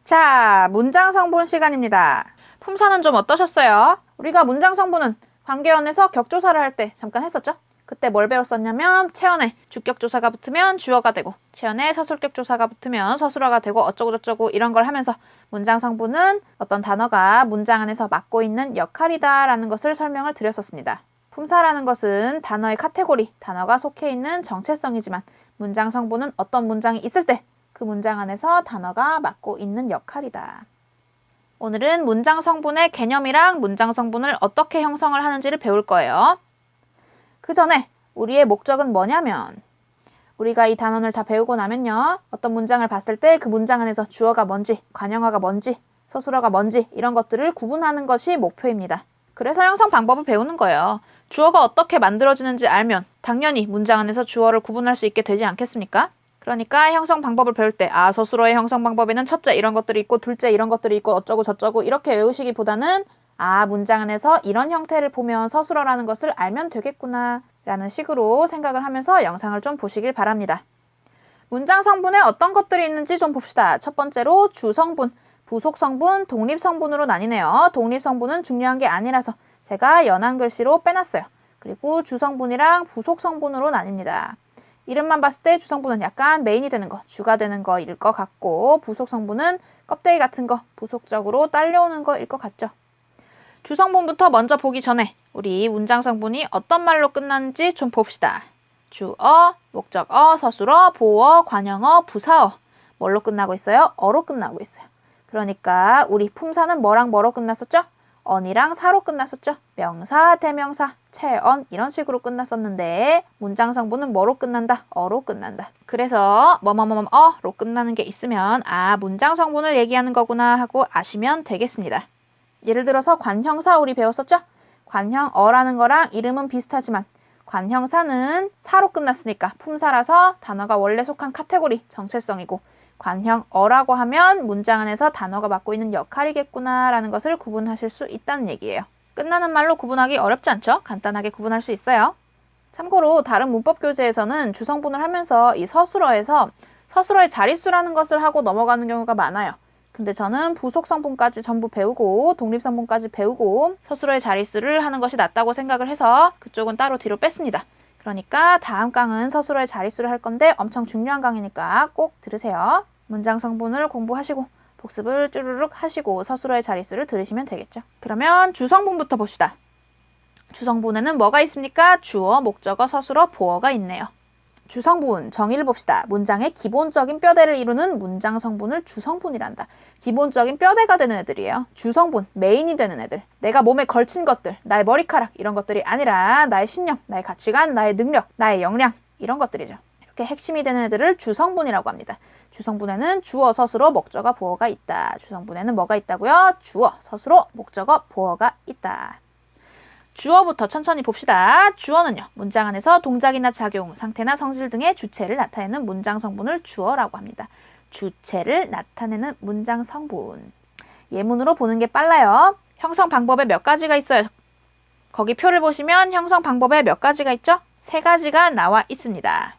자, 문장 성분 시간입니다. 품사는 좀 어떠셨어요? 우리가 문장 성분은 관계원에서 격조사를 할 때 잠깐 했었죠? 그때 뭘 배웠었냐면 체언에 주격조사가 붙으면 주어가 되고 체언에 서술격조사가 붙으면 서술어가 되고 어쩌고저쩌고 이런 걸 하면서 문장 성분은 어떤 단어가 문장 안에서 맡고 있는 역할이다 라는 것을 설명을 드렸었습니다. 품사라는 것은 단어의 카테고리, 단어가 속해 있는 정체성이지만 문장 성분은 어떤 문장이 있을 때 그 문장 안에서 단어가 맡고 있는 역할이다. 오늘은 문장 성분의 개념이랑 문장 성분을 어떻게 형성을 하는지를 배울 거예요. 그 전에 우리의 목적은 뭐냐면 우리가 이 단원을 다 배우고 나면요. 어떤 문장을 봤을 때 그 문장 안에서 주어가 뭔지, 관형어가 뭔지, 서술어가 뭔지 이런 것들을 구분하는 것이 목표입니다. 그래서 형성 방법을 배우는 거예요. 주어가 어떻게 만들어지는지 알면 당연히 문장 안에서 주어를 구분할 수 있게 되지 않겠습니까? 그러니까 형성 방법을 배울 때 서술어의 형성 방법에는 첫째 이런 것들이 있고 둘째 이런 것들이 있고 어쩌고 저쩌고 이렇게 외우시기보다는 문장 안에서 이런 형태를 보면 서술어라는 것을 알면 되겠구나 라는 식으로 생각을 하면서 영상을 좀 보시길 바랍니다. 문장 성분에 어떤 것들이 있는지 좀 봅시다. 첫 번째로 주성분, 부속성분, 독립성분으로 나뉘네요. 독립성분은 중요한 게 아니라서 제가 연한 글씨로 빼놨어요. 그리고 주성분이랑 부속성분으로 나뉩니다. 이름만 봤을 때 주성분은 약간 메인이 되는 거, 주가 되는 거일 것 같고 부속성분은 껍데기 같은 거, 부속적으로 딸려오는 거일 것 같죠. 주성분부터 먼저 보기 전에 우리 문장 성분이 어떤 말로 끝나는지 좀 봅시다. 주어, 목적어, 서술어, 보어, 관형어, 부사어. 뭘로 끝나고 있어요? 어로 끝나고 있어요. 그러니까 우리 품사는 뭐랑 뭐로 끝났었죠? 언이랑 사로 끝났었죠? 명사, 대명사, 체언 이런 식으로 끝났었는데 문장 성분은 뭐로 끝난다? 어로 끝난다. 그래서 뭐뭐뭐뭐어로 끝나는 게 있으면 문장 성분을 얘기하는 거구나 하고 아시면 되겠습니다. 예를 들어서 관형사 우리 배웠었죠? 관형어라는 거랑 이름은 비슷하지만 관형사는 사로 끝났으니까 품사라서 단어가 원래 속한 카테고리, 정체성이고 관형어라고 하면 문장 안에서 단어가 맡고 있는 역할이겠구나 라는 것을 구분하실 수 있다는 얘기예요. 끝나는 말로 구분하기 어렵지 않죠? 간단하게 구분할 수 있어요. 참고로 다른 문법 교재에서는 주성분을 하면서 이 서술어에서 서술어의 자릿수라는 것을 하고 넘어가는 경우가 많아요. 근데 저는 부속성분까지 전부 배우고 독립성분까지 배우고 서술어의 자릿수를 하는 것이 낫다고 생각을 해서 그쪽은 따로 뒤로 뺐습니다. 그러니까 다음 강은 서술어의 자릿수를 할 건데 엄청 중요한 강이니까 꼭 들으세요. 문장 성분을 공부하시고 복습을 쭈르륵 하시고 서술어의 자릿수를 들으시면 되겠죠. 그러면 주성분부터 봅시다. 주성분에는 뭐가 있습니까? 주어, 목적어, 서술어, 보어가 있네요. 주성분, 정의를 봅시다. 문장의 기본적인 뼈대를 이루는 문장 성분을 주성분이란다. 기본적인 뼈대가 되는 애들이에요. 주성분, 메인이 되는 애들. 내가 몸에 걸친 것들, 나의 머리카락 이런 것들이 아니라 나의 신념, 나의 가치관, 나의 능력, 나의 역량 이런 것들이죠. 이렇게 핵심이 되는 애들을 주성분이라고 합니다. 주성분에는 주어, 서술어, 목적어, 보어가 있다. 주성분에는 뭐가 있다고요? 주어, 서술어, 목적어, 보어가 있다. 주어부터 천천히 봅시다. 주어는요. 문장 안에서 동작이나 작용, 상태나 성질 등의 주체를 나타내는 문장 성분을 주어라고 합니다. 주체를 나타내는 문장 성분. 예문으로 보는 게 빨라요. 형성 방법에 몇 가지가 있어요. 거기 표를 보시면 형성 방법에 몇 가지가 있죠? 3가지가 나와 있습니다.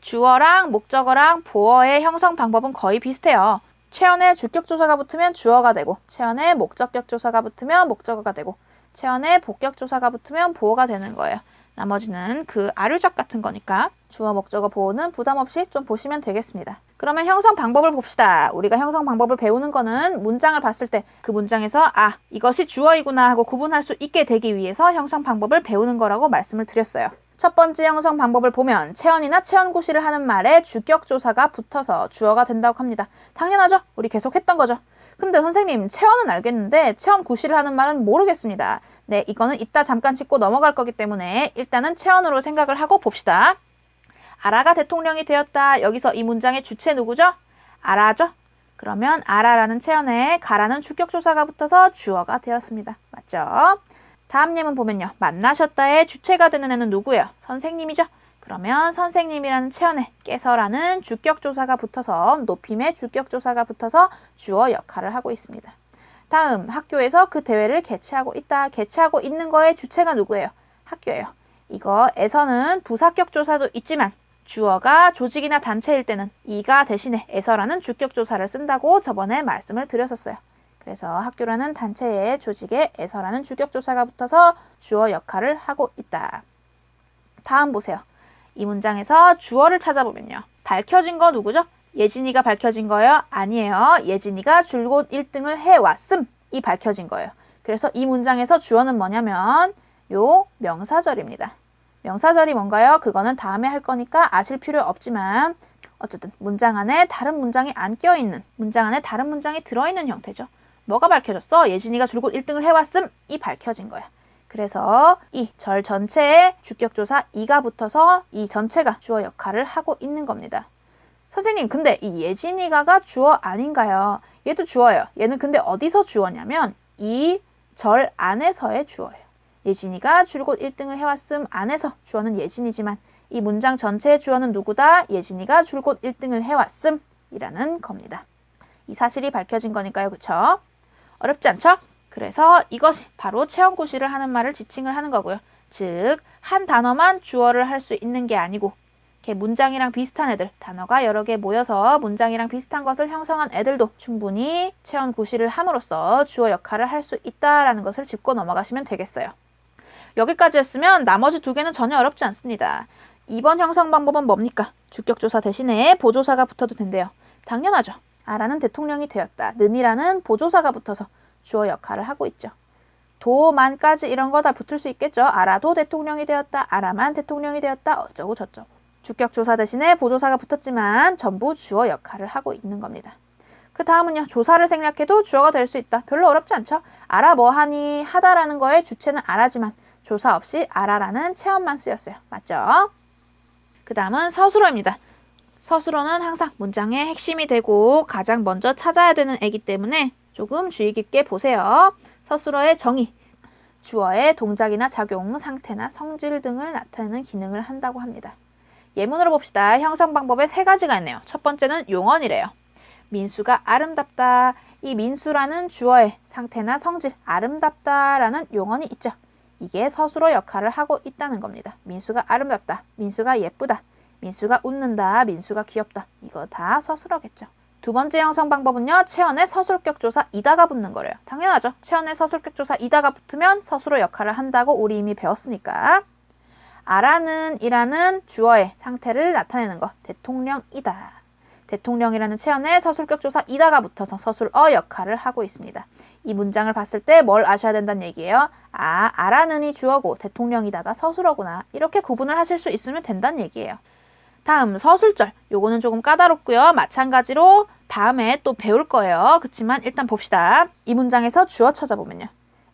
주어랑 목적어랑 보어의 형성 방법은 거의 비슷해요. 체언에 주격조사가 붙으면 주어가 되고 체언에 목적격조사가 붙으면 목적어가 되고 체언에 복격조사가 붙으면 보어가 되는 거예요. 나머지는 그 아류작 같은 거니까 주어, 목적어, 보어는 부담 없이 좀 보시면 되겠습니다. 그러면 형성 방법을 봅시다. 우리가 형성 방법을 배우는 거는 문장을 봤을 때 그 문장에서 이것이 주어이구나 하고 구분할 수 있게 되기 위해서 형성 방법을 배우는 거라고 말씀을 드렸어요. 첫 번째 형성 방법을 보면 체언이나 체언구시를 하는 말에 주격조사가 붙어서 주어가 된다고 합니다. 당연하죠? 우리 계속 했던 거죠. 근데 선생님 체언은 알겠는데 체언구시를 하는 말은 모르겠습니다. 네, 이거는 이따 잠깐 짚고 넘어갈 거기 때문에 일단은 체언으로 생각을 하고 봅시다. 아라가 대통령이 되었다. 여기서 이 문장의 주체 누구죠? 아라죠? 그러면 아라라는 체언에 가라는 주격조사가 붙어서 주어가 되었습니다. 맞죠? 다음 예문 보면요. 만나셨다의 주체가 되는 애는 누구예요? 선생님이죠? 그러면 선생님이라는 체언에 깨서라는 주격조사가 붙어서 높임의 주격조사가 붙어서 주어 역할을 하고 있습니다. 다음 학교에서 그 대회를 개최하고 있다. 개최하고 있는 거의 주체가 누구예요? 학교예요. 이거에서는 부사격조사도 있지만 주어가 조직이나 단체일 때는 이가 대신에 에서라는 주격조사를 쓴다고 저번에 말씀을 드렸었어요. 그래서 학교라는 단체에 조직에 에서라는 주격조사가 붙어서 주어 역할을 하고 있다. 다음 보세요. 이 문장에서 주어를 찾아보면요. 밝혀진 거 누구죠? 예진이가 밝혀진 거예요? 아니에요. 예진이가 줄곧 1등을 해왔음. 이 밝혀진 거예요. 그래서 이 문장에서 주어는 뭐냐면 요 명사절입니다. 명사절이 뭔가요? 그거는 다음에 할 거니까 아실 필요 없지만 어쨌든 문장 안에 다른 문장이 안 껴있는, 문장 안에 다른 문장이 들어있는 형태죠. 뭐가 밝혀졌어? 예진이가 줄곧 1등을 해왔음. 이 밝혀진 거야. 그래서 이 절 전체에 주격조사 이가 붙어서 이 전체가 주어 역할을 하고 있는 겁니다. 선생님, 근데 이 예진이가가 주어 아닌가요? 얘도 주어예요. 얘는 근데 어디서 주어냐면 이 절 안에서의 주어예요. 예진이가 줄곧 1등을 해왔음 안에서 주어는 예진이지만 이 문장 전체의 주어는 누구다? 예진이가 줄곧 1등을 해왔음 이라는 겁니다. 이 사실이 밝혀진 거니까요. 그쵸? 어렵지 않죠? 그래서 이것이 바로 체험구실을 하는 말을 지칭을 하는 거고요. 즉, 한 단어만 주어를 할 수 있는 게 아니고 이렇게 문장이랑 비슷한 애들, 단어가 여러 개 모여서 문장이랑 비슷한 것을 형성한 애들도 충분히 체험구실을 함으로써 주어 역할을 할 수 있다라는 것을 짚고 넘어가시면 되겠어요. 여기까지 했으면 나머지 두 개는 전혀 어렵지 않습니다. 2번 형성 방법은 뭡니까? 주격조사 대신에 보조사가 붙어도 된대요. 당연하죠. 아라는 대통령이 되었다. 는이라는 보조사가 붙어서 주어 역할을 하고 있죠. 도만까지 이런 거 다 붙을 수 있겠죠. 아라도 대통령이 되었다. 아라만 대통령이 되었다. 어쩌고 저쩌고. 주격조사 대신에 보조사가 붙었지만 전부 주어 역할을 하고 있는 겁니다. 그 다음은요. 조사를 생략해도 주어가 될 수 있다. 별로 어렵지 않죠. 아라 뭐하니 하다라는 거의 주체는 아라지만 조사 없이 아라라는 체험만 쓰였어요. 맞죠? 그 다음은 서술어입니다. 서술어는 항상 문장의 핵심이 되고 가장 먼저 찾아야 되는 애기 때문에 조금 주의 깊게 보세요. 서술어의 정의, 주어의 동작이나 작용, 상태나 성질 등을 나타내는 기능을 한다고 합니다. 예문으로 봅시다. 형성 방법에 3가지가 있네요. 첫 번째는 용언이래요. 민수가 아름답다. 이 민수라는 주어의 상태나 성질, 아름답다라는 용언이 있죠. 이게 서술어 역할을 하고 있다는 겁니다. 민수가 아름답다. 민수가 예쁘다. 민수가 웃는다. 민수가 귀엽다. 이거 다 서술어겠죠. 두 번째 형성 방법은요. 체언에 서술격 조사 이다가 붙는 거래요. 당연하죠. 체언에 서술격 조사 이다가 붙으면 서술어 역할을 한다고 우리 이미 배웠으니까. 아라는 이라는 주어의 상태를 나타내는 거. 대통령이다. 대통령이라는 체언에 서술격 조사 이다가 붙어서 서술어 역할을 하고 있습니다. 이 문장을 봤을 때 뭘 아셔야 된다는 얘기예요. 아, 아라는이 주어고 대통령이다가 서술어구나. 이렇게 구분을 하실 수 있으면 된다는 얘기예요. 다음 서술절. 요거는 조금 까다롭고요. 마찬가지로 다음에 또 배울 거예요. 그렇지만 일단 봅시다. 이 문장에서 주어 찾아보면요.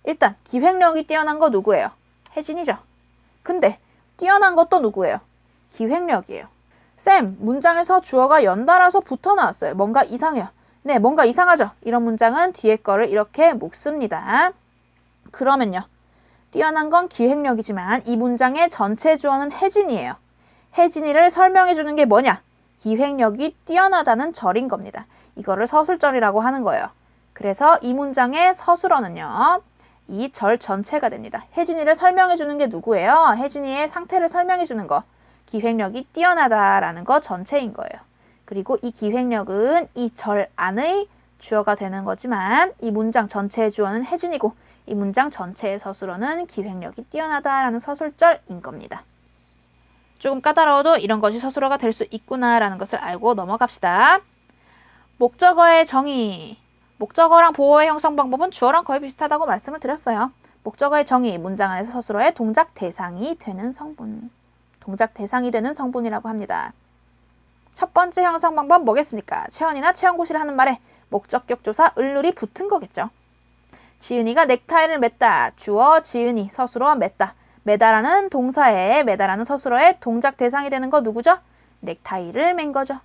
일단 기획력이 뛰어난 거 누구예요? 혜진이죠. 근데 뛰어난 것도 누구예요? 기획력이에요. 쌤, 문장에서 주어가 연달아서 붙어 나왔어요. 뭔가 이상해요. 네, 뭔가 이상하죠? 이런 문장은 뒤에 거를 이렇게 묶습니다. 그러면요. 뛰어난 건 기획력이지만 이 문장의 전체 주어는 혜진이에요. 혜진이를 설명해 주는 게 뭐냐? 기획력이 뛰어나다는 절인 겁니다. 이거를 서술절이라고 하는 거예요. 그래서 이 문장의 서술어는요. 이 절 전체가 됩니다. 혜진이를 설명해 주는 게 누구예요? 혜진이의 상태를 설명해 주는 거. 기획력이 뛰어나다라는 거 전체인 거예요. 그리고 이 기획력은 이 절 안의 주어가 되는 거지만 이 문장 전체의 주어는 혜진이고 이 문장 전체의 서술어는 기획력이 뛰어나다라는 서술절인 겁니다. 조금 까다로워도 이런 것이 서술어가 될 수 있구나라는 것을 알고 넘어갑시다. 목적어의 정의. 목적어랑 보어의 형성 방법은 주어랑 거의 비슷하다고 말씀을 드렸어요. 목적어의 정의, 문장 안에서 서술어의 동작 대상이 되는 성분. 동작 대상이 되는 성분이라고 합니다. 첫 번째 형성 방법 뭐겠습니까? 체언이나 체언고시를 하는 말에 목적격 조사 을룰이 붙은 거겠죠. 지은이가 넥타이를 맸다. 주어 지은이, 서술어 맸다. 매다라는 동사에 매다라는 서술어의 동작 대상이 되는 거 누구죠? 넥타이를 맨 거죠.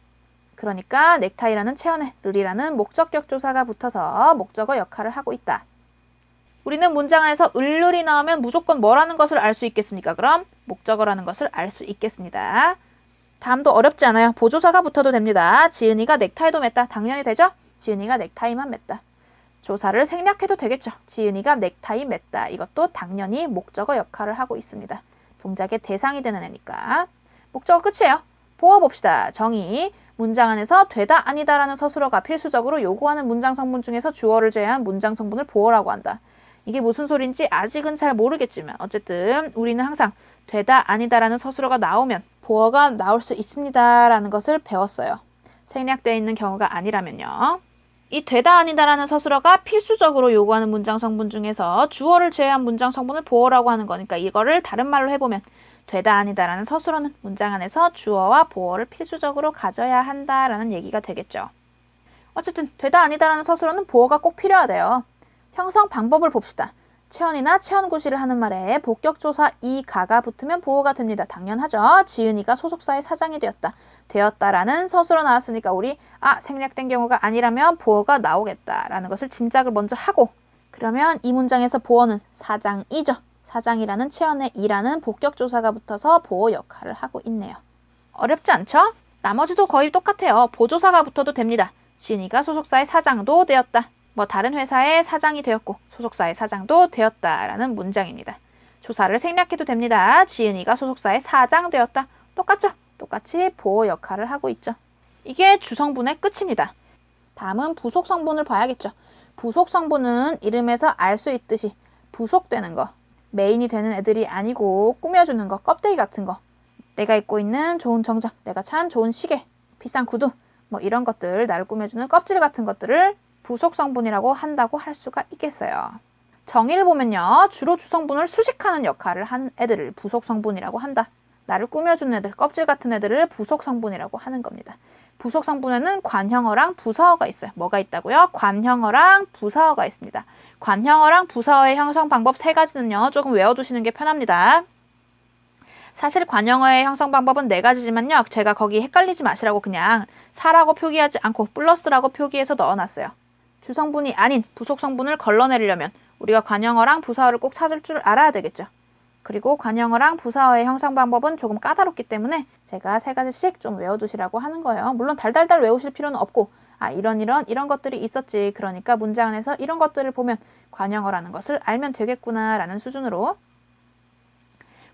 그러니까 넥타이라는 체언에 룰이라는 목적격 조사가 붙어서 목적어 역할을 하고 있다. 우리는 문장 안에서 을룰이 나오면 무조건 뭐라는 것을 알 수 있겠습니까? 그럼 목적어라는 것을 알 수 있겠습니다. 다음도 어렵지 않아요. 보조사가 붙어도 됩니다. 지은이가 넥타이도 맸다. 당연히 되죠? 지은이가 넥타이만 맸다. 조사를 생략해도 되겠죠. 지은이가 넥타이 맸다. 이것도 당연히 목적어 역할을 하고 있습니다. 동작의 대상이 되는 애니까. 목적어 끝이에요. 보어 봅시다. 정의. 문장 안에서 되다 아니다라는 서술어가 필수적으로 요구하는 문장 성분 중에서 주어를 제외한 문장 성분을 보어라고 한다. 이게 무슨 소린지 아직은 잘 모르겠지만 어쨌든 우리는 항상 되다 아니다라는 서술어가 나오면 보어가 나올 수 있습니다라는 것을 배웠어요. 생략되어 있는 경우가 아니라면요. 이 되다 아니다라는 서술어가 필수적으로 요구하는 문장 성분 중에서 주어를 제외한 문장 성분을 보어라고 하는 거니까 이거를 다른 말로 해보면 되다 아니다라는 서술어는 문장 안에서 주어와 보어를 필수적으로 가져야 한다라는 얘기가 되겠죠. 어쨌든 되다 아니다라는 서술어는 보어가 꼭 필요하대요. 형성 방법을 봅시다. 채연이나 채연고시를 하는 말에 복격조사 이 가가 붙으면 보어가 됩니다. 당연하죠. 지은이가 소속사의 사장이 되었다라는 서술어 나왔으니까 우리 생략된 경우가 아니라면 보어가 나오겠다라는 것을 짐작을 먼저 하고 그러면 이 문장에서 보어는 사장이죠. 사장이라는 채연의 이라는 복격조사가 붙어서 보어 역할을 하고 있네요. 어렵지 않죠? 나머지도 거의 똑같아요. 보조사가 붙어도 됩니다. 지은이가 소속사의 사장도 되었다. 다른 회사의 사장이 되었고 소속사의 사장도 되었다라는 문장입니다. 조사를 생략해도 됩니다. 지은이가 소속사의 사장 되었다. 똑같죠? 똑같이 보어 역할을 하고 있죠. 이게 주성분의 끝입니다. 다음은 부속성분을 봐야겠죠. 부속성분은 이름에서 알 수 있듯이 부속되는 거, 메인이 되는 애들이 아니고 꾸며주는 거, 껍데기 같은 거, 내가 입고 있는 좋은 정장, 내가 찬 좋은 시계, 비싼 구두, 이런 것들, 나를 꾸며주는 껍질 같은 것들을 부속성분이라고 한다고 할 수가 있겠어요. 정의를 보면요. 주로 주성분을 수식하는 역할을 한 애들을 부속성분이라고 한다. 나를 꾸며주는 애들, 껍질 같은 애들을 부속성분이라고 하는 겁니다. 부속성분에는 관형어랑 부사어가 있어요. 뭐가 있다고요? 관형어랑 부사어가 있습니다. 관형어랑 부사어의 형성 방법 3가지는요. 조금 외워두시는 게 편합니다. 사실 관형어의 형성 방법은 4가지지만요. 제가 거기 헷갈리지 마시라고 그냥 사라고 표기하지 않고 플러스라고 표기해서 넣어놨어요. 주성분이 아닌 부속성분을 걸러내려면 우리가 관형어랑 부사어를 꼭 찾을 줄 알아야 되겠죠. 그리고 관형어랑 부사어의 형성 방법은 조금 까다롭기 때문에 제가 3가지씩 좀 외워두시라고 하는 거예요. 물론 달달달 외우실 필요는 없고 이런 것들이 있었지. 그러니까 문장 안에서 이런 것들을 보면 관형어라는 것을 알면 되겠구나 라는 수준으로.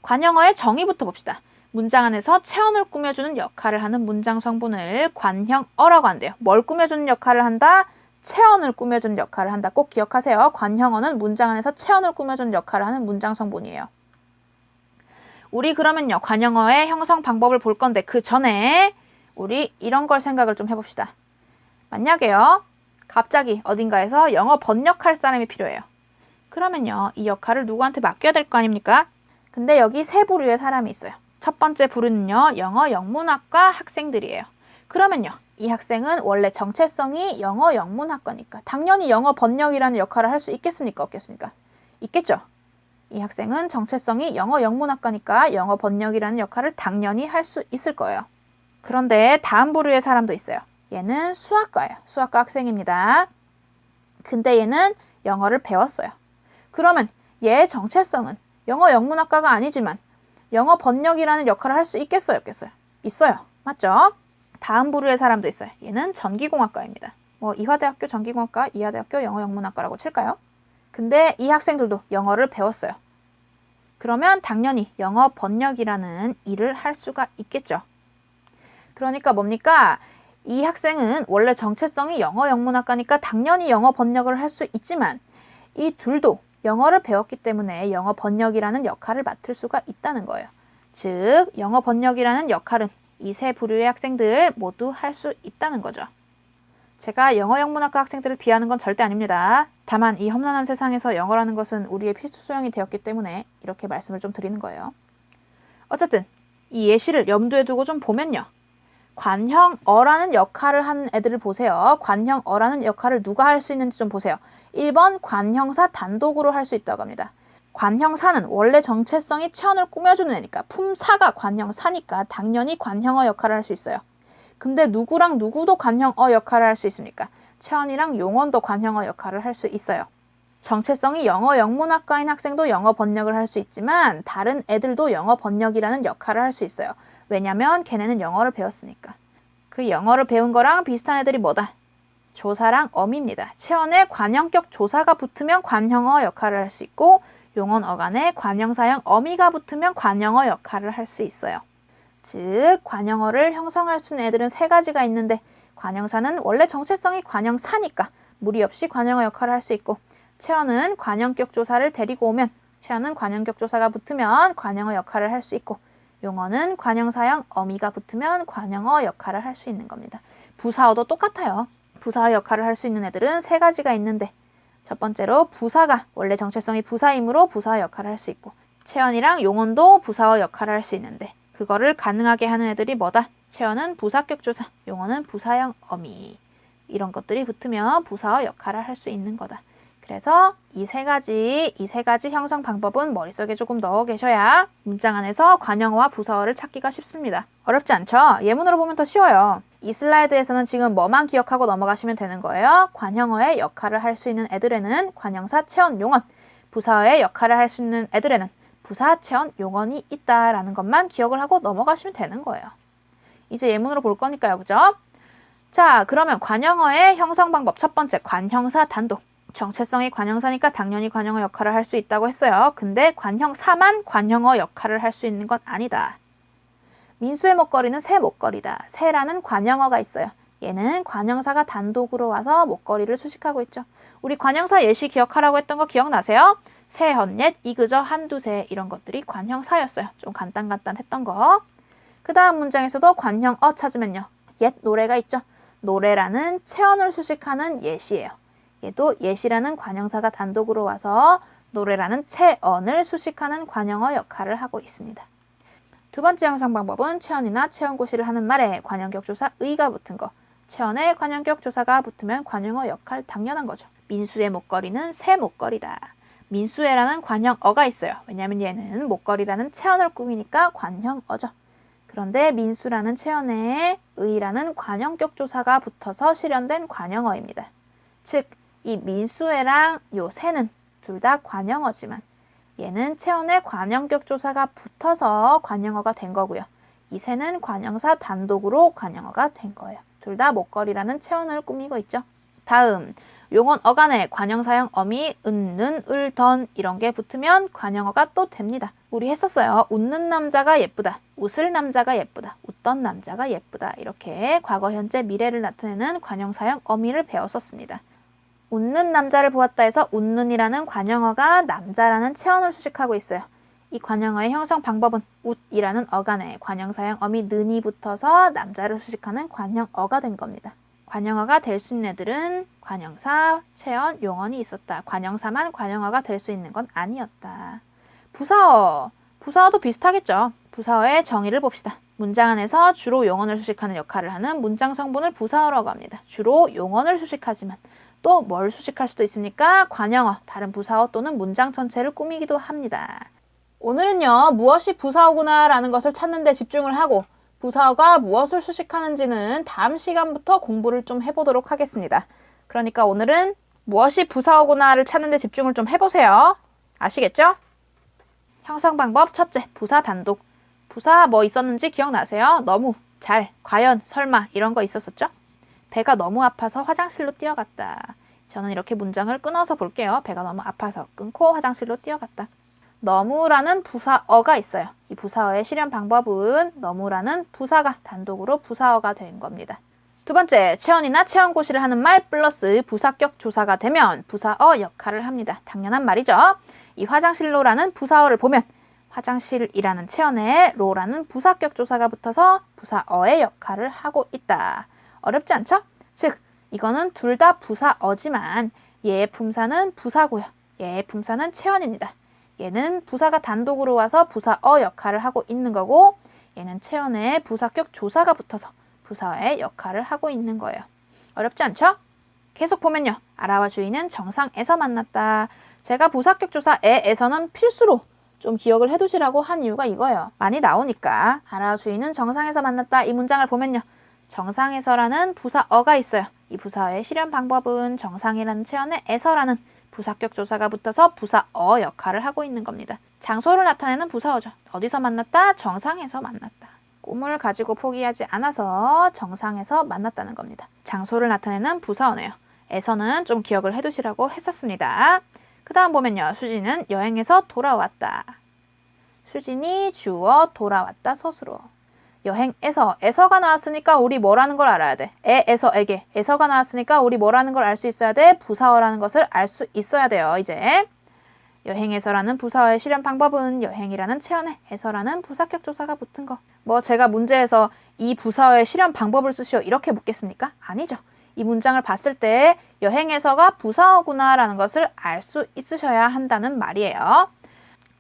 관형어의 정의부터 봅시다. 문장 안에서 체언을 꾸며주는 역할을 하는 문장 성분을 관형어라고 한대요. 뭘 꾸며주는 역할을 한다? 체언을 꾸며주는 역할을 한다. 꼭 기억하세요. 관형어는 문장 안에서 체언을 꾸며주는 역할을 하는 문장 성분이에요. 우리 그러면요. 관형어의 형성 방법을 볼 건데 그 전에 우리 이런 걸 생각을 좀 해봅시다. 만약에요. 갑자기 어딘가에서 영어 번역할 사람이 필요해요. 그러면요. 이 역할을 누구한테 맡겨야 될 거 아닙니까? 근데 여기 3부류의 사람이 있어요. 첫 번째 부류는요. 영어 영문학과 학생들이에요. 그러면요. 이 학생은 원래 정체성이 영어 영문학과니까 당연히 영어 번역이라는 역할을 할 수 있겠습니까? 없겠습니까? 있겠죠? 이 학생은 정체성이 영어 영문학과니까 영어 번역이라는 역할을 당연히 할 수 있을 거예요. 그런데 다음 부류의 사람도 있어요. 얘는 수학과예요. 수학과 학생입니다. 근데 얘는 영어를 배웠어요. 그러면 얘의 정체성은 영어 영문학과가 아니지만 영어 번역이라는 역할을 할 수 있겠어요? 없겠어요? 있어요. 맞죠? 다음 부류의 사람도 있어요. 얘는 전기공학과입니다. 이화대학교 전기공학과, 이화대학교 영어 영문학과라고 칠까요? 근데 이 학생들도 영어를 배웠어요. 그러면 당연히 영어 번역이라는 일을 할 수가 있겠죠. 그러니까 뭡니까? 이 학생은 원래 정체성이 영어 영문학과니까 당연히 영어 번역을 할 수 있지만 이 둘도 영어를 배웠기 때문에 영어 번역이라는 역할을 맡을 수가 있다는 거예요. 즉, 영어 번역이라는 역할은 이 3부류의 학생들 모두 할 수 있다는 거죠. 제가 영어 영문학과 학생들을 비하하는 건 절대 아닙니다. 다만 이 험난한 세상에서 영어라는 것은 우리의 필수 소양이 되었기 때문에 이렇게 말씀을 좀 드리는 거예요. 어쨌든 이 예시를 염두에 두고 좀 보면요. 관형어라는 역할을 하는 애들을 보세요. 관형어라는 역할을 누가 할 수 있는지 좀 보세요. 1번 관형사 단독으로 할 수 있다고 합니다. 관형사는 원래 정체성이 체언을 꾸며주는 애니까 품사가 관형사니까 당연히 관형어 역할을 할 수 있어요. 근데 누구랑 누구도 관형어 역할을 할 수 있습니까? 체언이랑 용언도 관형어 역할을 할 수 있어요. 정체성이 영어 영문학과인 학생도 영어 번역을 할 수 있지만 다른 애들도 영어 번역이라는 역할을 할 수 있어요. 왜냐면 걔네는 영어를 배웠으니까. 그 영어를 배운 거랑 비슷한 애들이 뭐다? 조사랑 어미입니다. 체언에 관형격 조사가 붙으면 관형어 역할을 할 수 있고 용언 어간에 관형사형 어미가 붙으면 관형어 역할을 할 수 있어요. 즉 관형어를 형성할 수 있는 애들은 세 가지가 있는데 관형사는 원래 정체성이 관형사니까 무리 없이 관형어 역할을 할 수 있고 체어는 관형격 조사를 데리고 오면 체어는 관형격 조사가 붙으면 관형어 역할을 할 수 있고 용어는 관형사형 어미가 붙으면 관형어 역할을 할 수 있는 겁니다. 부사어도 똑같아요. 부사어 역할을 할 수 있는 애들은 세 가지가 있는데 첫 번째로 부사가 원래 정체성이 부사이므로 부사어 역할을 할 수 있고 체언이랑 용언도 부사어 역할을 할 수 있는데 그거를 가능하게 하는 애들이 뭐다? 체언은 부사격 조사, 용어는 부사형 어미 이런 것들이 붙으면 부사어 역할을 할 수 있는 거다. 그래서 이 세 가지 형성 방법은 머릿속에 조금 넣어 계셔야 문장 안에서 관형어와 부사어를 찾기가 쉽습니다. 어렵지 않죠? 예문으로 보면 더 쉬워요. 이 슬라이드에서는 지금 뭐만 기억하고 넘어가시면 되는 거예요. 관형어의 역할을 할 수 있는 애들에는 관형사, 체언, 용언, 부사어의 역할을 할 수 있는 애들에는 부사, 체언, 용언이 있다라는 것만 기억을 하고 넘어가시면 되는 거예요. 이제 예문으로 볼 거니까요. 그죠? 자, 그러면 관형어의 형성 방법 첫 번째, 관형사 단독. 정체성이 관형사니까 당연히 관형어 역할을 할 수 있다고 했어요. 근데 관형사만 관형어 역할을 할 수 있는 건 아니다. 민수의 목걸이는 새 목걸이다. 새라는 관형어가 있어요. 얘는 관형사가 단독으로 와서 목걸이를 수식하고 있죠. 우리 관형사 예시 기억하라고 했던 거 기억나세요? 새, 헛옛, 이그저, 한두세 이런 것들이 관형사였어요. 좀 간단했던 거. 그 다음 문장에서도 관형어 찾으면요. 옛 노래가 있죠. 노래라는 체언을 수식하는 예시예요. 얘도 예시라는 관형사가 단독으로 와서 노래라는 체언을 수식하는 관형어 역할을 하고 있습니다. 두 번째 형성 방법은 체언이나 체언고시를 하는 말에 관형격 조사 의가 붙은 거. 체언에 관형격 조사가 붙으면 관형어 역할 당연한 거죠. 민수의 목걸이는 새 목걸이다. 민수애라는 관형어가 있어요. 왜냐하면 얘는 목걸이라는 체언을 꾸미니까 관형어죠. 그런데 민수라는 체언에 의라는 관형격 조사가 붙어서 실현된 관형어입니다. 즉, 이 민수애랑 요 새는 둘 다 관형어지만 얘는 체언에 관형격 조사가 붙어서 관형어가 된 거고요. 이 새는 관형사 단독으로 관형어가 된 거예요. 둘 다 목걸이라는 체언을 꾸미고 있죠. 다음, 용언 어간에 관형사형 어미, 은, 을, 던 이런 게 붙으면 관형어가 또 됩니다. 우리 했었어요. 웃는 남자가 예쁘다. 웃을 남자가 예쁘다. 웃던 남자가 예쁘다. 이렇게 과거, 현재, 미래를 나타내는 관형사형 어미를 배웠었습니다. 웃는 남자를 보았다 해서 웃는이라는 관형어가 남자라는 체언을 수식하고 있어요. 이 관형어의 형성 방법은 웃이라는 어간에 관형사형 어미 는이 붙어서 남자를 수식하는 관형어가 된 겁니다. 관형어가 될 수 있는 애들은 관형사, 체언, 용언이 있었다. 관형사만 관형어가 될 수 있는 건 아니었다. 부사어. 부사어도 비슷하겠죠. 부사어의 정의를 봅시다. 문장 안에서 주로 용언을 수식하는 역할을 하는 문장 성분을 부사어라고 합니다. 주로 용언을 수식하지만 또 뭘 수식할 수도 있습니까? 관형어, 다른 부사어 또는 문장 전체를 꾸미기도 합니다. 오늘은요, 무엇이 부사어구나 라는 것을 찾는 데 집중을 하고 부사어가 무엇을 수식하는지는 다음 시간부터 공부를 좀 해보도록 하겠습니다. 그러니까 오늘은 무엇이 부사어구나를 찾는 데 집중을 좀 해보세요. 아시겠죠? 형성 방법 첫째, 부사 단독. 부사 뭐 있었는지 기억나세요? 너무, 잘, 과연, 설마 이런 거 있었었죠? 배가 너무 아파서 화장실로 뛰어갔다. 저는 이렇게 문장을 끊어서 볼게요. 배가 너무 아파서 끊고 화장실로 뛰어갔다. 너무라는 부사어가 있어요. 이 부사어의 실현 방법은 너무라는 부사가 단독으로 부사어가 된 겁니다. 두 번째, 체언이나 체언고시를 하는 말 플러스 부사격 조사가 되면 부사어 역할을 합니다. 당연한 말이죠. 이 화장실로라는 부사어를 보면 화장실이라는 체언에 로라는 부사격 조사가 붙어서 부사어의 역할을 하고 있다. 어렵지 않죠? 즉, 이거는 둘 다 부사어지만 얘의 품사는 부사고요. 얘의 품사는 체언입니다. 얘는 부사가 단독으로 와서 부사어 역할을 하고 있는 거고 얘는 체언에 부사격 조사가 붙어서 부사어의 역할을 하고 있는 거예요. 어렵지 않죠? 계속 보면요. 아라와 주인은 정상에서 만났다. 제가 부사격 조사 에에서는 필수로 좀 기억을 해두시라고 한 이유가 이거예요. 많이 나오니까. 아라와 주인은 정상에서 만났다. 이 문장을 보면요. 정상에서라는 부사어가 있어요. 이 부사어의 실현 방법은 정상이라는 체언에 에서라는 부사격 조사가 붙어서 부사어 역할을 하고 있는 겁니다. 장소를 나타내는 부사어죠. 어디서 만났다? 정상에서 만났다. 꿈을 가지고 포기하지 않아서 정상에서 만났다는 겁니다. 장소를 나타내는 부사어네요. 에서는 좀 기억을 해두시라고 했었습니다. 그 다음 보면요. 수진은 여행에서 돌아왔다. 수진이 주워 돌아왔다. 서술어. 여행에서, 에서가 나왔으니까 우리 뭐라는 걸 알아야 돼. 에에서 에게, 에서가 나왔으니까 우리 뭐라는 걸 알 수 있어야 돼. 부사어라는 것을 알 수 있어야 돼요. 이제 여행에서라는 부사어의 실현 방법은 여행이라는 체언에 에서라는 부사격 조사가 붙은 거. 뭐 제가 문제에서 이 부사어의 실현 방법을 쓰시오 이렇게 묻겠습니까? 아니죠. 이 문장을 봤을 때 여행에서가 부사어구나 라는 것을 알 수 있으셔야 한다는 말이에요.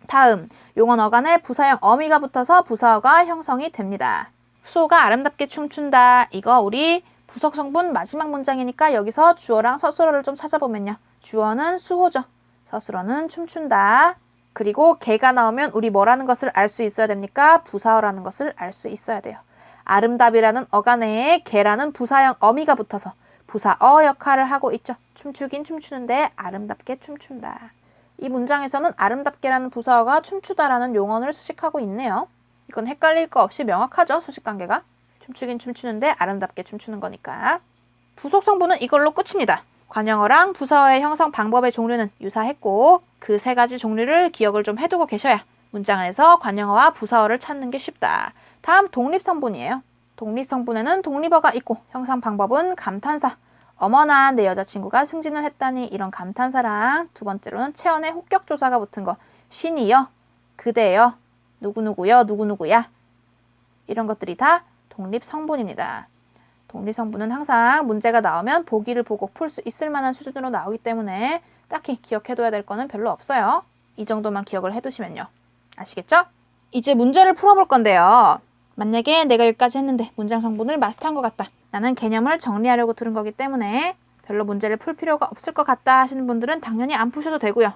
다음, 용언 어간에 부사형 어미가 붙어서 부사어가 형성이 됩니다. 수호가 아름답게 춤춘다. 이거 우리 부석 성분 마지막 문장이니까 여기서 주어랑 서술어를 좀 찾아보면요. 주어는 수호죠. 서술어는 춤춘다. 그리고 개가 나오면 우리 뭐라는 것을 알 수 있어야 됩니까? 부사어라는 것을 알 수 있어야 돼요. 아름답이라는 어간에 개라는 부사형 어미가 붙어서 부사어 역할을 하고 있죠. 춤추긴 춤추는데 아름답게 춤춘다. 이 문장에서는 아름답게라는 부사어가 춤추다라는 용언을 수식하고 있네요. 이건 헷갈릴 거 없이 명확하죠. 수식관계가. 춤추긴 춤추는데 아름답게 춤추는 거니까. 부속 성분은 이걸로 끝입니다. 관형어랑 부사어의 형성 방법의 종류는 유사했고 그 세 가지 종류를 기억을 좀 해두고 계셔야 문장 안에서 관형어와 부사어를 찾는 게 쉽다. 다음 독립성분이에요. 독립성분에는 독립어가 있고 형성 방법은 감탄사. 어머나 내 여자친구가 승진을 했다니 이런 감탄사랑 두 번째로는 체언의 혹격조사가 붙은 거. 신이여, 그대여, 누구누구여, 누구누구야. 이런 것들이 다 독립성분입니다. 독립성분은 항상 문제가 나오면 보기를 보고 풀 수 있을 만한 수준으로 나오기 때문에 딱히 기억해둬야 될 거는 별로 없어요. 이 정도만 기억을 해두시면요. 아시겠죠? 이제 문제를 풀어볼 건데요. 만약에 내가 여기까지 했는데 문장 성분을 마스터한 것 같다. 나는 개념을 정리하려고 들은 거기 때문에 별로 문제를 풀 필요가 없을 것 같다 하시는 분들은 당연히 안 푸셔도 되고요.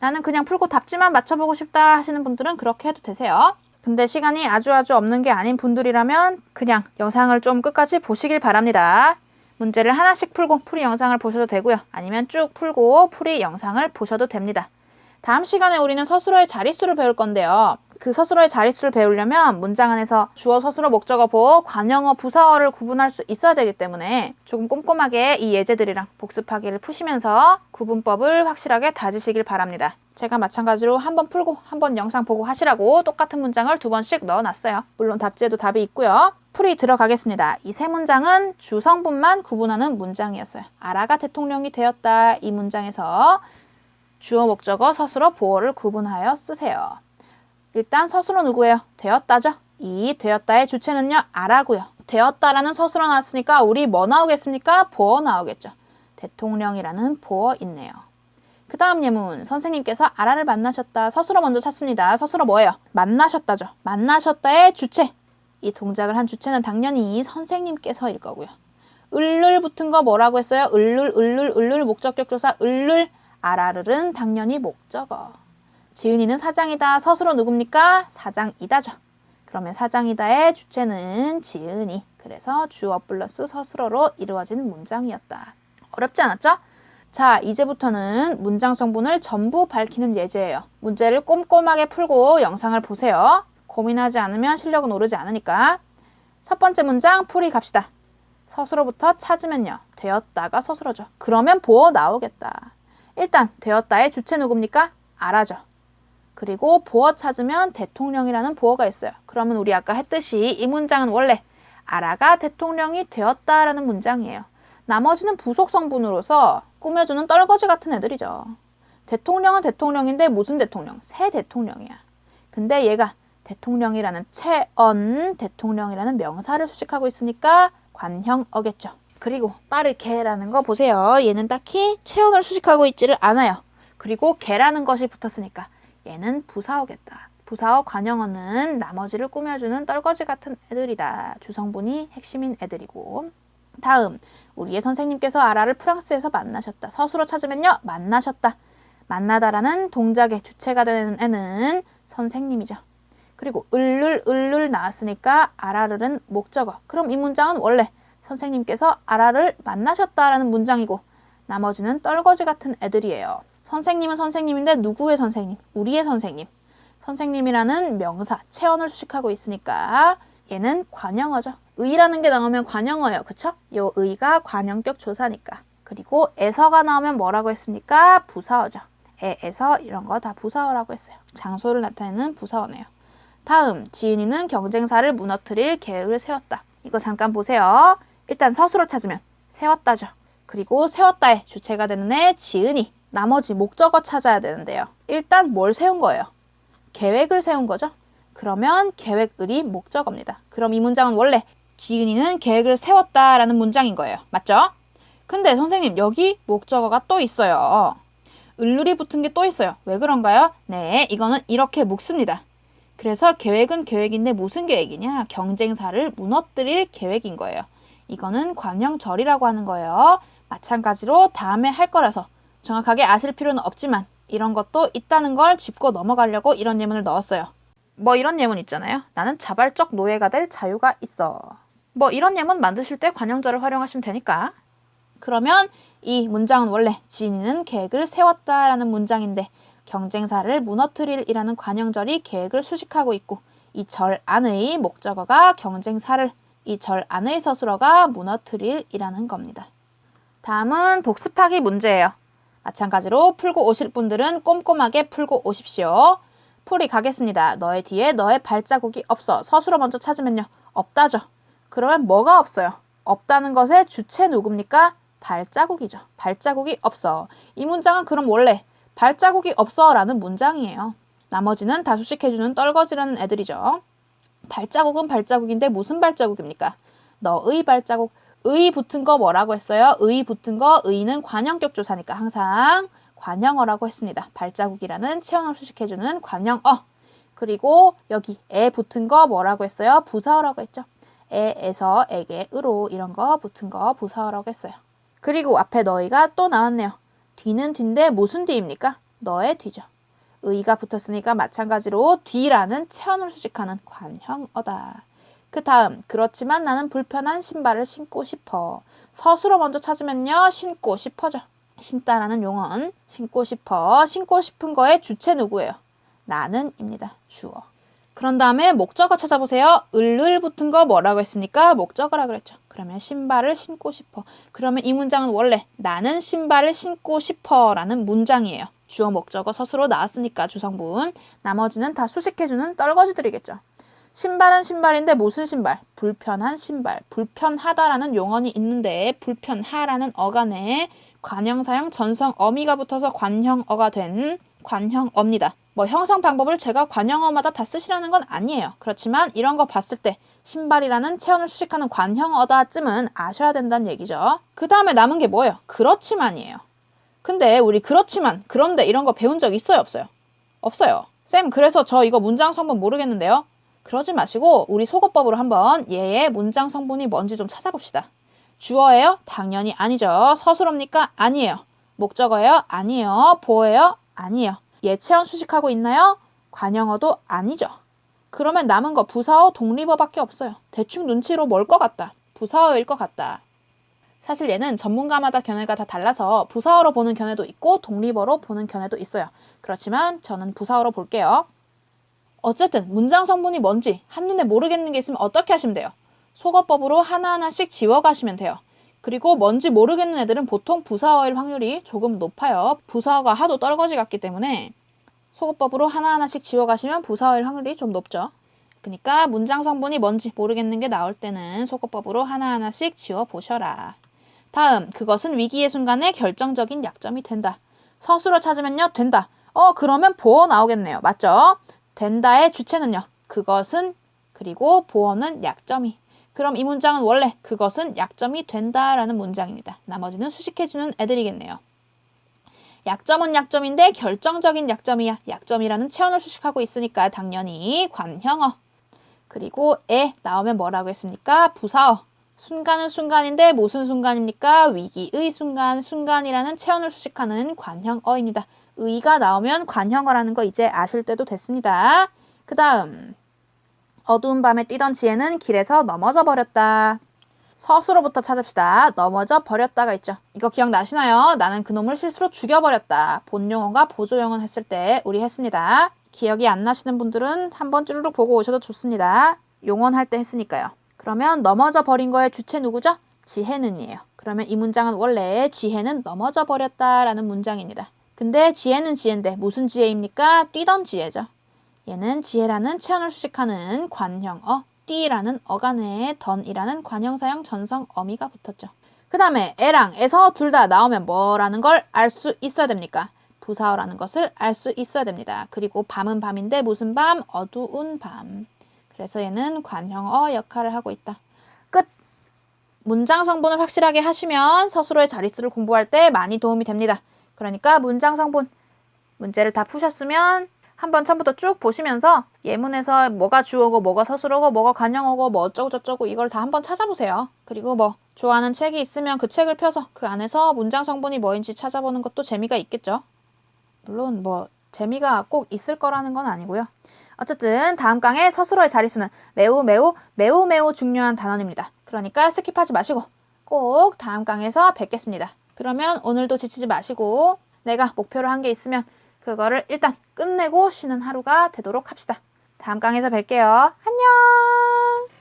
나는 그냥 풀고 답지만 맞춰보고 싶다 하시는 분들은 그렇게 해도 되세요. 근데 시간이 아주 없는 게 아닌 분들이라면 그냥 영상을 좀 끝까지 보시길 바랍니다. 문제를 하나씩 풀고 풀이 영상을 보셔도 되고요. 아니면 쭉 풀고 풀이 영상을 보셔도 됩니다. 다음 시간에 우리는 서술어의 자릿수를 배울 건데요. 그 서술어의 자릿수를 배우려면 문장 안에서 주어, 서술어, 목적어, 보어, 관형어, 부사어를 구분할 수 있어야 되기 때문에 조금 꼼꼼하게 이 예제들이랑 복습하기를 푸시면서 구분법을 확실하게 다지시길 바랍니다. 제가 마찬가지로 한번 풀고 한번 영상 보고 하시라고 똑같은 문장을 2번씩 넣어놨어요. 물론 답지에도 답이 있고요. 풀이 들어가겠습니다. 이 세 문장은 주성분만 구분하는 문장이었어요. 아라가 대통령이 되었다. 이 문장에서 주어, 목적어, 서술어, 보어를 구분하여 쓰세요. 일단 서술어 누구예요? 되었다죠? 이 되었다의 주체는요, 아라고요. 되었다라는 서술어 나왔으니까 우리 뭐 나오겠습니까? 보어 나오겠죠. 대통령이라는 보어 있네요. 그 다음 예문, 선생님께서 아라를 만나셨다. 서술어 먼저 찾습니다. 서술어 뭐예요? 만나셨다죠. 만나셨다의 주체. 이 동작을 한 주체는 당연히 선생님께서일 거고요. 을를 붙은 거 뭐라고 했어요? 을를 목적격 조사 을를 아라를은 당연히 목적어. 지은이는 사장이다. 서술어 누굽니까? 사장이다죠. 그러면 사장이다의 주체는 지은이. 그래서 주어 플러스 서술어로 이루어진 문장이었다. 어렵지 않았죠? 자, 이제부터는 문장 성분을 전부 밝히는 예제예요. 문제를 꼼꼼하게 풀고 영상을 보세요. 고민하지 않으면 실력은 오르지 않으니까. 첫 번째 문장 풀이 갑시다. 서술어부터 찾으면요. 되었다가 서술어죠. 그러면 보어 나오겠다. 일단 되었다의 주체 누굽니까? 아라죠. 그리고 보어 찾으면 대통령이라는 보어가 있어요. 그러면 우리 아까 했듯이 이 문장은 원래 아라가 대통령이 되었다라는 문장이에요. 나머지는 부속 성분으로서 꾸며주는 떨거지 같은 애들이죠. 대통령은 대통령인데 무슨 대통령? 새 대통령이야. 근데 얘가 대통령이라는 체언 대통령이라는 명사를 수식하고 있으니까 관형어겠죠. 그리고 빠르게라는 거 보세요. 얘는 딱히 체언을 수식하고 있지를 않아요. 그리고 개라는 것이 붙었으니까 얘는 부사어겠다. 부사어 관형어는 나머지를 꾸며주는 떨거지 같은 애들이다. 주성분이 핵심인 애들이고. 다음, 우리의 선생님께서 아라를 프랑스에서 만나셨다. 서술어 찾으면요. 만나셨다. 만나다라는 동작의 주체가 되는 애는 선생님이죠. 그리고 을를 나왔으니까 아라를은 목적어. 그럼 이 문장은 원래 선생님께서 아라를 만나셨다라는 문장이고 나머지는 떨거지 같은 애들이에요. 선생님은 선생님인데 누구의 선생님? 우리의 선생님. 선생님이라는 명사, 체언을 수식하고 있으니까 얘는 관형어죠. 의라는 게 나오면 관형어예요. 그쵸? 요 의가 관형격 조사니까. 그리고 에서가 나오면 뭐라고 했습니까? 부사어죠. 에서 이런 거 다 부사어라고 했어요. 장소를 나타내는 부사어네요. 다음, 지은이는 경쟁사를 무너뜨릴 계획을 세웠다. 이거 잠깐 보세요. 일단 서술어 찾으면 세웠다죠. 그리고 세웠다의 주체가 되는 애 지은이. 나머지 목적어 찾아야 되는데요. 일단 뭘 세운 거예요? 계획을 세운 거죠. 그러면 계획을이 목적어입니다. 그럼 이 문장은 원래 지은이는 계획을 세웠다라는 문장인 거예요. 맞죠? 근데 선생님 여기 목적어가 또 있어요. 을룰이 붙은 게 또 있어요. 왜 그런가요? 네, 이거는 이렇게 묵습니다. 그래서 계획은 계획인데 무슨 계획이냐? 경쟁사를 무너뜨릴 계획인 거예요. 이거는 관형절이라고 하는 거예요. 마찬가지로 다음에 할 거라서 정확하게 아실 필요는 없지만 이런 것도 있다는 걸 짚고 넘어가려고 이런 예문을 넣었어요. 뭐 이런 예문 있잖아요. 나는 자발적 노예가 될 자유가 있어. 뭐 이런 예문 만드실 때 관형절을 활용하시면 되니까. 그러면 이 문장은 원래 지은이는 계획을 세웠다라는 문장인데 경쟁사를 무너뜨릴이라는 관형절이 계획을 수식하고 있고 이 절 안의 목적어가 경쟁사를, 이 절 안의 서술어가 무너뜨릴이라는 겁니다. 다음은 복습하기 문제예요. 마찬가지로 풀고 오실 분들은 꼼꼼하게 풀고 오십시오. 풀이 가겠습니다. 너의 뒤에 너의 발자국이 없어. 서술어 먼저 찾으면요. 없다죠. 그러면 뭐가 없어요? 없다는 것의 주체 누굽니까? 발자국이죠. 발자국이 없어. 이 문장은 그럼 원래 발자국이 없어 라는 문장이에요. 나머지는 다 수식해주는 떨거지라는 애들이죠. 발자국은 발자국인데 무슨 발자국입니까? 너의 발자국. 의 붙은 거 뭐라고 했어요? 의 붙은 거, 의는 관형격 조사니까 항상 관형어라고 했습니다. 발자국이라는 체형을 수식해주는 관형어. 그리고 여기 에 붙은 거 뭐라고 했어요? 부사어라고 했죠. 에에서, 에게, 으로 이런 거 붙은 거 부사어라고 했어요. 그리고 앞에 너희가 또 나왔네요. 뒤는 뒤인데 무슨 뒤입니까? 너의 뒤죠. 의가 붙었으니까 마찬가지로 뒤라는 체형을 수식하는 관형어다. 그 다음, 그렇지만 나는 불편한 신발을 신고 싶어. 서술어 먼저 찾으면요. 신고 싶어죠. 신다라는 용어는 신고 싶어. 신고 싶은 거의 주체 누구예요? 나는입니다. 주어. 그런 다음에 목적어 찾아보세요. 을을 붙은 거 뭐라고 했습니까? 목적어라 그랬죠. 그러면 신발을 신고 싶어. 그러면 이 문장은 원래 나는 신발을 신고 싶어 라는 문장이에요. 주어 목적어 서술어 나왔으니까 주성분. 나머지는 다 수식해주는 떨거지들이겠죠. 신발은 신발인데 무슨 신발? 불편한 신발. 불편하다라는 용언이 있는데 불편하라는 어간에 관형사형 전성 어미가 붙어서 관형어가 된 관형어입니다. 뭐 형성 방법을 제가 관형어마다 다 쓰시라는 건 아니에요. 그렇지만 이런 거 봤을 때 신발이라는 체형을 수식하는 관형어다쯤은 아셔야 된다는 얘기죠. 그 다음에 남은 게 뭐예요? 그렇지만이에요. 근데 우리 그렇지만, 그런데 이런 거 배운 적 있어요? 없어요? 없어요. 쌤, 그래서 저 이거 문장 성분 모르겠는데요? 그러지 마시고 우리 속어법으로 한번 얘의 문장 성분이 뭔지 좀 찾아봅시다. 주어예요? 당연히 아니죠. 서술어입니까? 아니에요. 목적어예요? 아니에요. 보어예요? 아니에요. 얘 체형 수식하고 있나요? 관형어도 아니죠. 그러면 남은 거 부사어, 독립어밖에 없어요. 대충 눈치로 뭘 것 같다. 부사어일 것 같다. 사실 얘는 전문가마다 견해가 다 달라서 부사어로 보는 견해도 있고 독립어로 보는 견해도 있어요. 그렇지만 저는 부사어로 볼게요. 어쨌든 문장 성분이 뭔지 한눈에 모르겠는 게 있으면 어떻게 하시면 돼요? 속어법으로 하나하나씩 지워가시면 돼요. 그리고 뭔지 모르겠는 애들은 보통 부사어일 확률이 조금 높아요. 부사어가 하도 떨거지 같기 때문에 속어법으로 하나하나씩 지워가시면 부사어일 확률이 좀 높죠. 그러니까 문장 성분이 뭔지 모르겠는 게 나올 때는 속어법으로 하나하나씩 지워보셔라. 다음, 그것은 위기의 순간에 결정적인 약점이 된다. 서술어 찾으면요, 된다. 그러면 보어 나오겠네요. 맞죠? 된다의 주체는요. 그것은, 그리고 보어는 약점이. 그럼 이 문장은 원래 그것은 약점이 된다라는 문장입니다. 나머지는 수식해주는 애들이겠네요. 약점은 약점인데 결정적인 약점이야. 약점이라는 체온을 수식하고 있으니까 당연히 관형어. 그리고 에 나오면 뭐라고 했습니까? 부사어. 순간은 순간인데 무슨 순간입니까? 위기의 순간, 순간이라는 체온을 수식하는 관형어입니다. 의가 나오면 관형어라는 거 이제 아실 때도 됐습니다. 그 다음, 어두운 밤에 뛰던 지혜는 길에서 넘어져 버렸다. 서술어부터 찾읍시다. 넘어져 버렸다가 있죠. 이거 기억나시나요? 나는 그놈을 실수로 죽여버렸다. 본용어가 보조용어 했을 때 우리 했습니다. 기억이 안 나시는 분들은 한번 쭈르륵 보고 오셔도 좋습니다. 용언 할 때 했으니까요. 그러면 넘어져 버린 거의 주체 누구죠? 지혜는이에요. 그러면 이 문장은 원래 지혜는 넘어져 버렸다라는 문장입니다. 근데 지혜는 지혜인데 무슨 지혜입니까? 뛰던 지혜죠. 얘는 지혜라는 체언을 수식하는 관형어, 띠라는 어간에 던이라는 관형사형 전성 어미가 붙었죠. 그 다음에 애랑 에서 둘 다 나오면 뭐라는 걸 알 수 있어야 됩니까? 부사어라는 것을 알 수 있어야 됩니다. 그리고 밤은 밤인데 무슨 밤? 어두운 밤. 그래서 얘는 관형어 역할을 하고 있다. 끝! 문장 성분을 확실하게 하시면 서술어의 자릿수를 공부할 때 많이 도움이 됩니다. 그러니까 문장 성분, 문제를 다 푸셨으면 한번 처음부터 쭉 보시면서 예문에서 뭐가 주어고 뭐가 서술어고 뭐가 관형어고 뭐 어쩌고 저쩌고 이걸 다 한번 찾아보세요. 그리고 뭐 좋아하는 책이 있으면 그 책을 펴서 그 안에서 문장 성분이 뭐인지 찾아보는 것도 재미가 있겠죠. 물론 뭐 재미가 꼭 있을 거라는 건 아니고요. 어쨌든 다음 강의 서술어의 자릿수는 매우 중요한 단원입니다. 그러니까 스킵하지 마시고 꼭 다음 강에서 뵙겠습니다. 그러면 오늘도 지치지 마시고 내가 목표를 한 게 있으면 그거를 일단 끝내고 쉬는 하루가 되도록 합시다. 다음 강에서 뵐게요. 안녕!